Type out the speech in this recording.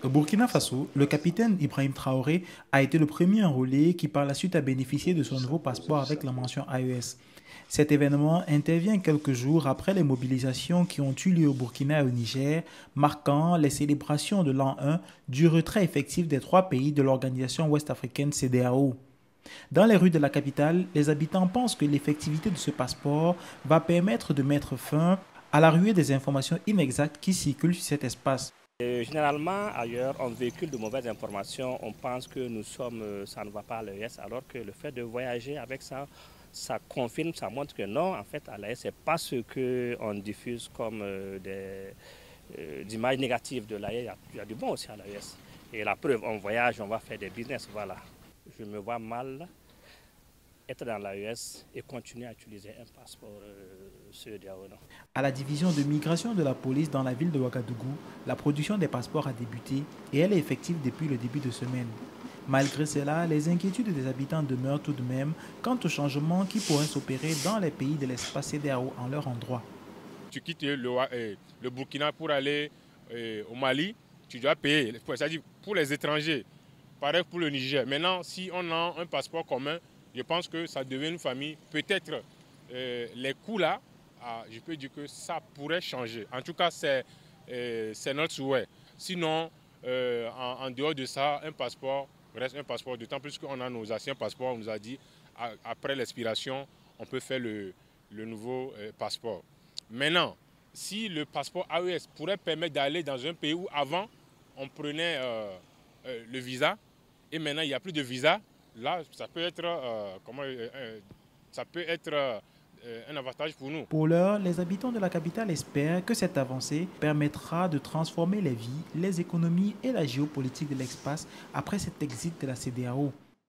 Au Burkina Faso, le capitaine Ibrahim Traoré a été le premier enrôlé qui par la suite a bénéficié de son nouveau passeport avec la mention AES. Cet événement intervient quelques jours après les mobilisations qui ont eu lieu au Burkina et au Niger, marquant les célébrations de l'an 1 du retrait effectif des trois pays de l'organisation ouest-africaine CEDEAO. Dans les rues de la capitale, les habitants pensent que l'effectivité de ce passeport va permettre de mettre fin à la ruée des informations inexactes qui circulent sur cet espace. Généralement, ailleurs, on véhicule de mauvaises informations. On pense que ça ne va pas à l'AES, alors que le fait de voyager avec ça, ça confirme, ça montre que non, en fait, à l'AES, ce n'est pas ce qu'on diffuse comme d'images négatives de l'AES. Il y a du bon aussi à l'AES. Et la preuve, on voyage, on va faire des business, voilà. Je me vois mal être dans l'AES et continuer à utiliser un passeport CEDEAO. À la division de migration de la police dans la ville de Ouagadougou, la production des passeports a débuté et elle est effective depuis le début de semaine. Malgré cela, les inquiétudes des habitants demeurent tout de même quant aux changements qui pourraient s'opérer dans les pays de l'espace CEDEAO en leur endroit. Tu quittes le Burkina pour aller au Mali, tu dois payer, c'est-à-dire pour les étrangers. Pareil pour le Niger. Maintenant, si on a un passeport commun, je pense que ça devient une famille. Peut-être les coûts là, je peux dire que ça pourrait changer. En tout cas, c'est notre souhait. Sinon, en dehors de ça, un passeport reste un passeport. D'autant plus qu'on a nos anciens passeports. On nous a dit, après l'expiration, on peut faire le nouveau passeport. Maintenant, si le passeport AES pourrait permettre d'aller dans un pays où avant, on prenait le visa, et maintenant il n'y a plus de visa, là, ça peut être, un avantage pour nous. Pour l'heure, les habitants de la capitale espèrent que cette avancée permettra de transformer les vies, les économies et la géopolitique de l'espace après cet exit de la CEDEAO.